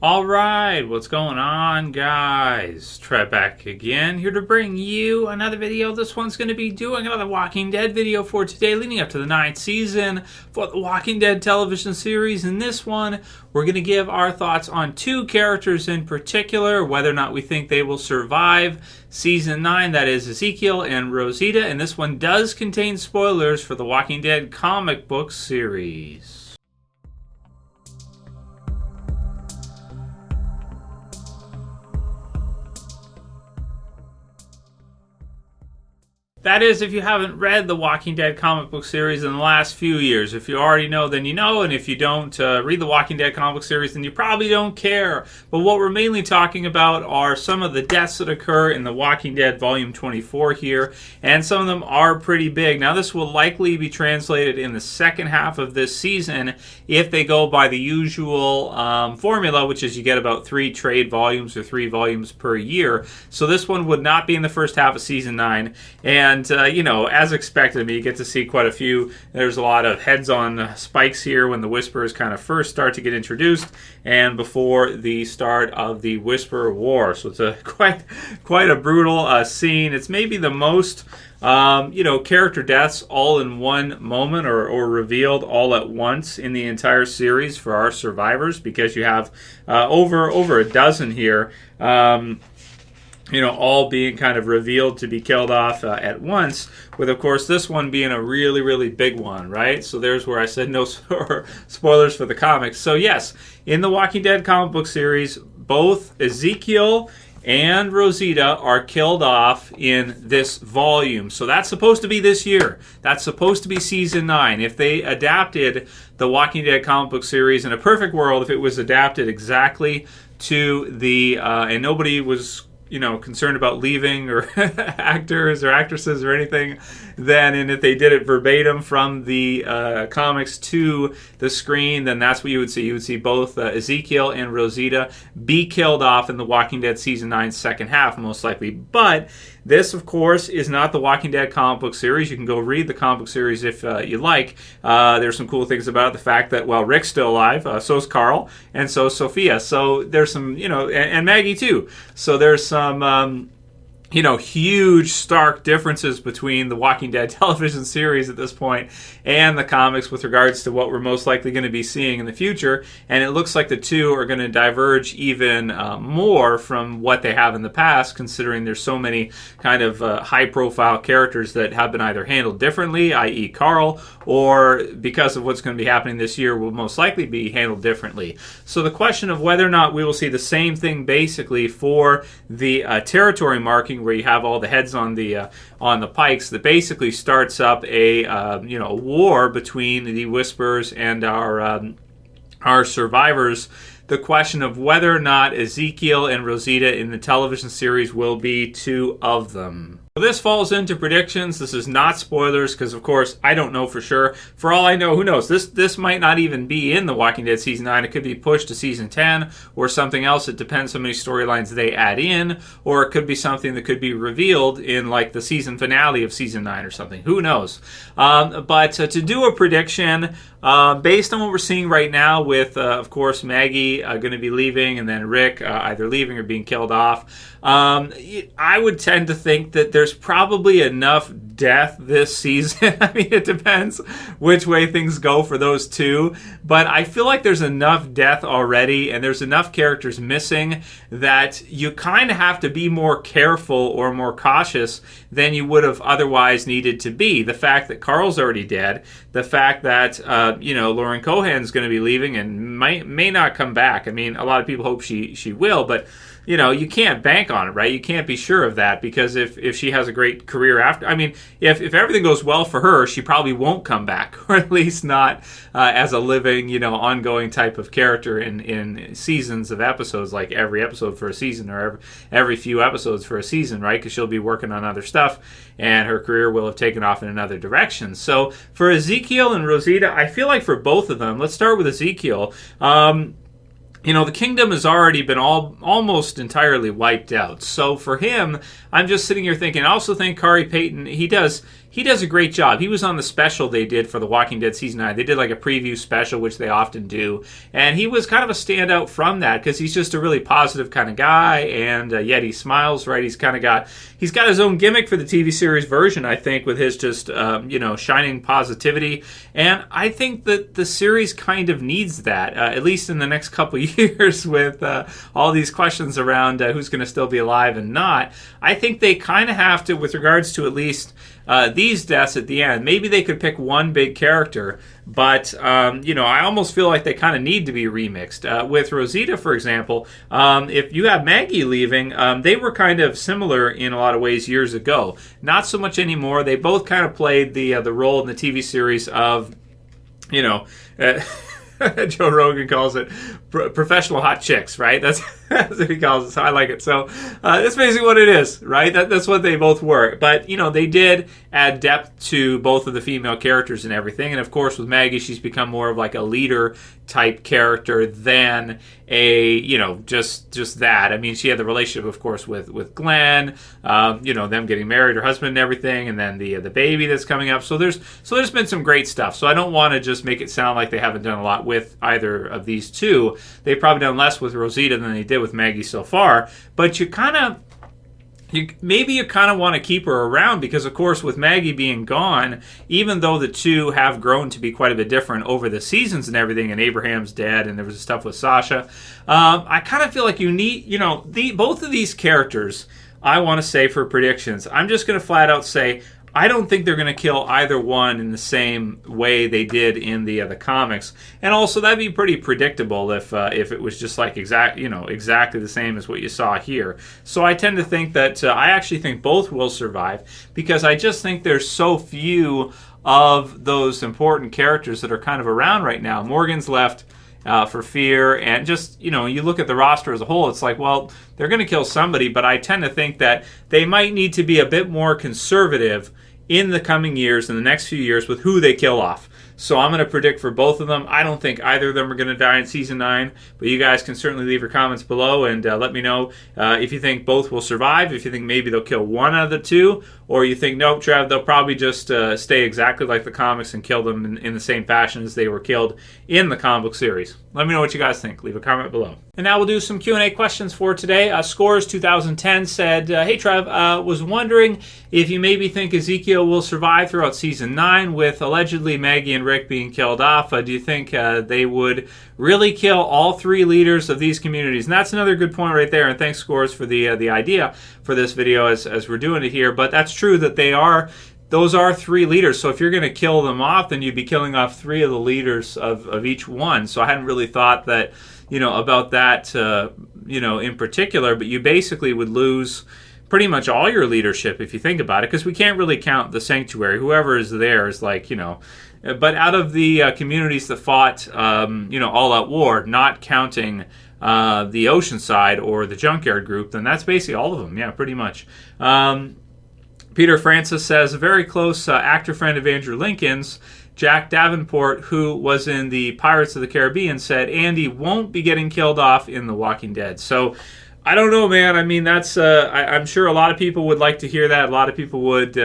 Alright, what's going on, guys? Trey back again, here to bring you another video. This one's going to be doing another Walking Dead video for today, leading up to the 9th season for the Walking Dead television series. In this one, we're going to give our thoughts on two characters in particular, whether or not we think they will survive Season 9, that is Ezekiel and Rosita. And this one does contain spoilers for the Walking Dead comic book series. That is, if you haven't read the Walking Dead comic book series in the last few years. If you already know, then you know, and if you don't read the Walking Dead comic book series, then you probably don't care. But what we're mainly talking about are some of the deaths that occur in the Walking Dead Volume 24 here, and some of them are pretty big. Now, this will likely be translated in the second half of this season if they go by the usual formula, which is you get about 3 trade volumes or 3 volumes per year. So this one would not be in the first half of Season 9, and as expected, you get to see quite a few. There's a lot of heads on spikes here when the Whisperers kind of first start to get introduced and before the start of the Whisperer War. So it's a quite a brutal scene. It's maybe the most character deaths all in one moment or revealed all at once in the entire series for our survivors, because you have over a dozen here. All being kind of revealed to be killed off at once, with, of course, this one being a really, really big one, right? So there's where I said no spoilers for the comics. So yes, in the Walking Dead comic book series, both Ezekiel and Rosita are killed off in this volume. So that's supposed to be this year. That's supposed to be Season 9. If they adapted the Walking Dead comic book series in a perfect world, if it was adapted exactly to the, and nobody was concerned about leaving or actors or actresses or anything, then, and if they did it verbatim from the comics to the screen, then that's what you would see. You would see both Ezekiel and Rosita be killed off in the Walking Dead Season 9 second half, most likely. But this, of course, is not the Walking Dead comic book series. You can go read the comic book series if you like. There's some cool things about it. The fact that, well, Rick's still alive, so is Carl, and so is Sophia. So there's some, and Maggie too. So there's some, huge, stark differences between the Walking Dead television series at this point and the comics with regards to what we're most likely going to be seeing in the future. And it looks like the two are going to diverge even more from what they have in the past, considering there's so many kind of high-profile characters that have been either handled differently, i.e. Carl, or because of what's going to be happening this year will most likely be handled differently. So the question of whether or not we will see the same thing basically for the territory marking, where you have all the heads on the pikes, that basically starts up a war between the Whisperers and our survivors. The question of whether or not Ezekiel and Rosita in the television series will be two of them. This falls into predictions. This is not spoilers because, of course, I don't know for sure. For all I know, who knows? This might not even be in The Walking Dead Season 9. It could be pushed to Season 10 or something else. It depends how many storylines they add in, or it could be something that could be revealed in, like, the season finale of Season 9 or something. Who knows? But to do a prediction, based on what we're seeing right now with, of course, Maggie going to be leaving, and then Rick either leaving or being killed off, I would tend to think that there's probably enough death this season. I mean, it depends which way things go for those two, but I feel like there's enough death already, and there's enough characters missing that you kind of have to be more careful or more cautious than you would have otherwise needed to be. The fact that Carl's already dead, the fact that Lauren Cohan's going to be leaving and may not come back. I mean, a lot of people hope she will, but you can't bank on it, right? You can't be sure of that, because if she has a great career after, I mean, if everything goes well for her, she probably won't come back, or at least not as a living, ongoing type of character in seasons of episodes, like every episode for a season, or every few episodes for a season, right? Because she'll be working on other stuff, and her career will have taken off in another direction. So for Ezekiel and Rosita, I feel like for both of them, let's start with Ezekiel. the kingdom has already been almost entirely wiped out. So for him, I'm just sitting here thinking, I also think Khary Payton, he does a great job. He was on the special they did for The Walking Dead Season 9. They did like a preview special, which they often do. And he was kind of a standout from that because he's just a really positive kind of guy. And yet he smiles, right? He's got his own gimmick for the TV series version, I think, with his just, shining positivity. And I think that the series kind of needs that, at least in the next couple years with all these questions around who's going to still be alive and not. I think they kind of have to, with regards to at least these deaths at the end. Maybe they could pick one big character, but I almost feel like they kind of need to be remixed. With Rosita, for example, if you have Maggie leaving, they were kind of similar in a lot of ways years ago. Not so much anymore. They both kind of played the role in the TV series of, Joe Rogan calls it professional hot chicks, right? That's what he calls it. So I like it. So that's basically what it is, right? That's what they both were. But, they did add depth to both of the female characters and everything. And, of course, with Maggie, she's become more of like a leader type character than a, just that. I mean, she had the relationship, of course, with Glenn, them getting married, her husband and everything, and then the baby that's coming up. So there's been some great stuff. So I don't want to just make it sound like they haven't done a lot with either of these two. They've probably done less with Rosita than they did with Maggie so far. But you kind of want to keep her around because, of course, with Maggie being gone, even though the two have grown to be quite a bit different over the seasons and everything, and Abraham's dead, and there was stuff with Sasha, I kind of feel like you need, both of these characters, I want to say for predictions, I'm just going to flat out say, I don't think they're going to kill either one in the same way they did in the comics, and also that'd be pretty predictable if it was just like exactly the same as what you saw here. So I tend to think that I actually think both will survive because I just think there's so few of those important characters that are kind of around right now. Morgan's left for fear, and just you look at the roster as a whole, it's like, well, they're going to kill somebody, but I tend to think that they might need to be a bit more conservative in the coming years, in the next few years, with who they kill off. So I'm going to predict for both of them. I don't think either of them are going to die in Season 9, but you guys can certainly leave your comments below and let me know if you think both will survive, if you think maybe they'll kill one out of the two, or you think, nope, Trev, they'll probably just stay exactly like the comics and kill them in the same fashion as they were killed in the comic book series. Let me know what you guys think. Leave a comment below. And now we'll do some Q&A questions for today. Scores 2010 said, hey Trev, was wondering if you maybe think Ezikeal will survive throughout Season 9 with allegedly Maggie and Rick being killed off. Do you think they would really kill all three leaders of these communities? And that's another good point right there. And thanks, Scores, for the idea for this video as we're doing it here. But that's true that those are three leaders. So if you're going to kill them off, then you'd be killing off three of the leaders of each one. So I hadn't really thought that, about that, in particular. But you basically would lose pretty much all your leadership if you think about it, because we can't really count the sanctuary. Whoever is there is like, but out of the communities that fought, all out war, not counting the Oceanside or the Junkyard group, then that's basically all of them. Yeah, pretty much. Peter Francis says, a very close actor friend of Andrew Lincoln's, Jack Davenport, who was in the Pirates of the Caribbean, said Andy won't be getting killed off in The Walking Dead. So I don't know, man. I mean, that's I'm sure a lot of people would like to hear that. A lot of people would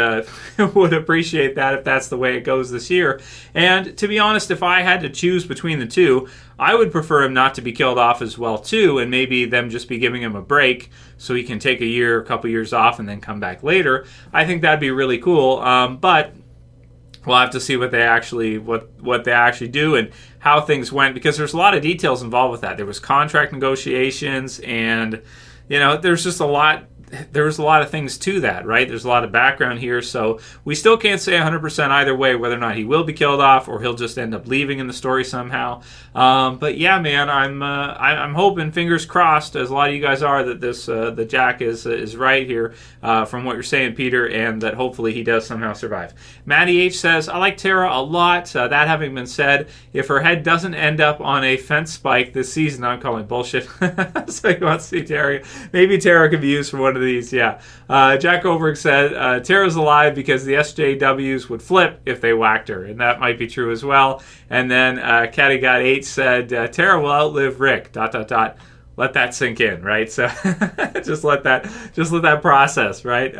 would appreciate that if that's the way it goes this year. And to be honest, if I had to choose between the two, I would prefer him not to be killed off as well too, and maybe them just be giving him a break so he can take a couple years off, and then come back later. I think that'd be really cool. But we'll have to see what they actually do and how things went, because there's a lot of details involved with that. There was contract negotiations, and there's just a lot. There's a lot of things to that, right? There's a lot of background here, so we still can't say 100% either way whether or not he will be killed off or he'll just end up leaving in the story somehow. But yeah, man, I'm hoping, fingers crossed, as a lot of you guys are, that the Jack is right here from what you're saying, Peter, and that hopefully he does somehow survive. Matty H says, I like Tara a lot. That having been said, if her head doesn't end up on a fence spike this season, I'm calling bullshit. So you want to see Tara? Maybe Tara could be used for one of these, yeah. Jack Goldberg said, Tara's alive because the SJWs would flip if they whacked her, and that might be true as well. And then Kattegat H said, Tara will outlive Rick, ... Let that sink in, right? So just let that process, right?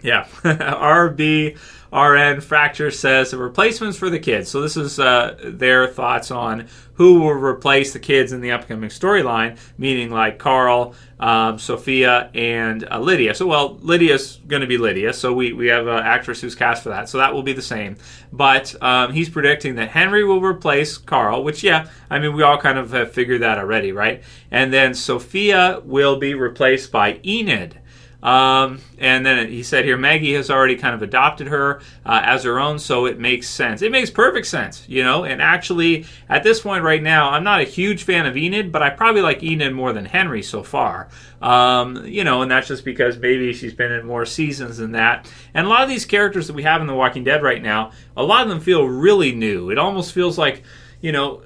Yeah. rBrN Fracture says the replacements for the kids. So this is their thoughts on who will replace the kids in the upcoming storyline, meaning like Carl, Sophia, and Lydia. So, well, Lydia's going to be Lydia, so we have an actress who's cast for that, so that will be the same. But he's predicting that Henry will replace Carl, which, yeah, I mean, we all kind of have figured that already, right? And then Sophia will be replaced by Enid. And then he said here, Maggie has already kind of adopted her as her own, so it makes sense. It makes perfect sense, you know, and actually, at this point right now, I'm not a huge fan of Enid, but I probably like Enid more than Henry so far. You know, and that's just because maybe she's been in more seasons than that. And a lot of these characters that we have in The Walking Dead right now, a lot of them feel really new. It almost feels like, you know,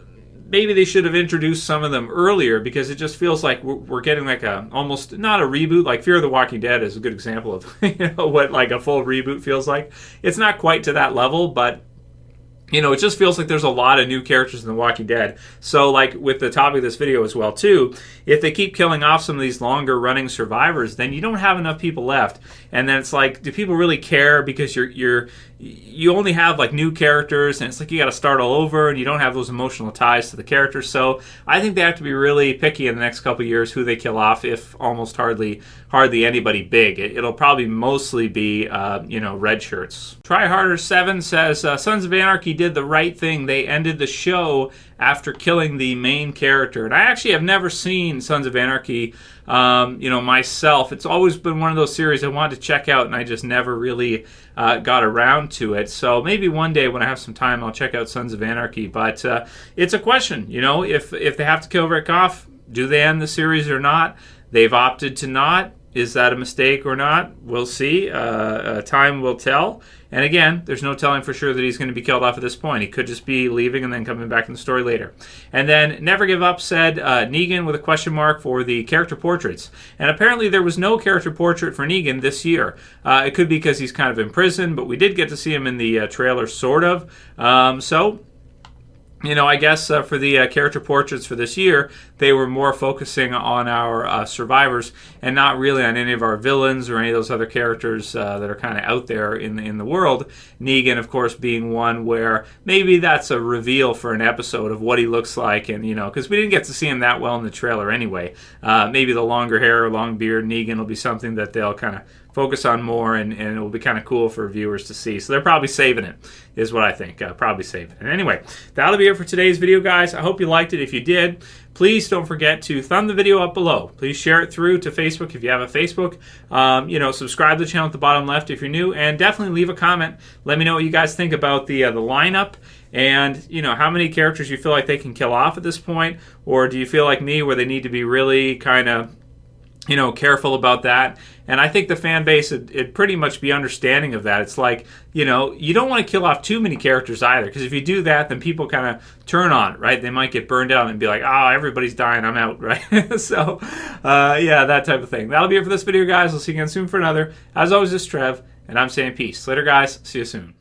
maybe they should have introduced some of them earlier, because it just feels like we're getting like almost not a reboot. Like Fear of the Walking Dead is a good example of you know, what like a full reboot feels like. It's not quite to that level, but you know, it just feels like there's a lot of new characters in The Walking Dead. So, like, with the topic of this video as well, too, if they keep killing off some of these longer-running survivors, then you don't have enough people left. And then it's like, do people really care? Because you only have, like, new characters, and it's like you got to start all over, and you don't have those emotional ties to the characters. So, I think they have to be really picky in the next couple of years who they kill off, if almost hardly anybody big. It'll probably mostly be, you know, red shirts. Tryharder7 says, Sons of Anarchy did the right thing. They ended the show after killing the main character. And I actually have never seen Sons of Anarchy, you know, myself. It's always been one of those series I wanted to check out, and I just never really got around to it. So maybe one day when I have some time, I'll check out Sons of Anarchy. But it's a question, you know, if they have to kill Rick off, do they end the series or not? They've opted to not. Is that a mistake or not? We'll see. Time will tell. And again, there's no telling for sure that he's going to be killed off at this point. He could just be leaving and then coming back in the story later. And then Never Give Up said Negan with a question mark for the character portraits. And apparently there was no character portrait for Negan this year. It could be because he's kind of in prison, but we did get to see him in the trailer, sort of. So, you know, I guess for the character portraits for this year, they were more focusing on our survivors and not really on any of our villains or any of those other characters that are kind of out there in the world. Negan, of course, being one where maybe that's a reveal for an episode of what he looks like, and you know, because we didn't get to see him that well in the trailer anyway. Maybe the longer hair or long beard Negan will be something that they'll kind of focus on more, and it will be kind of cool for viewers to see. So they're probably saving it, is what I think. Probably saving it. And anyway, that'll be it for today's video, guys. I hope you liked it. If you did, please don't forget to thumb the video up below. Please share it through to Facebook if you have a Facebook. You know, subscribe to the channel at the bottom left if you're new, and definitely leave a comment. Let me know what you guys think about the lineup, and you know, how many characters you feel like they can kill off at this point, or do you feel like me where they need to be really kind of, you know, careful about that. And I think the fan base would pretty much be understanding of that. It's like, you know, you don't want to kill off too many characters either, because if you do that, then people kind of turn on it, right? They might get burned out and be like, oh, everybody's dying, I'm out, right? So, yeah, that type of thing. That'll be it for this video, guys. We'll see you again soon for another. As always, this is Trev, and I'm saying peace. Later, guys. See you soon.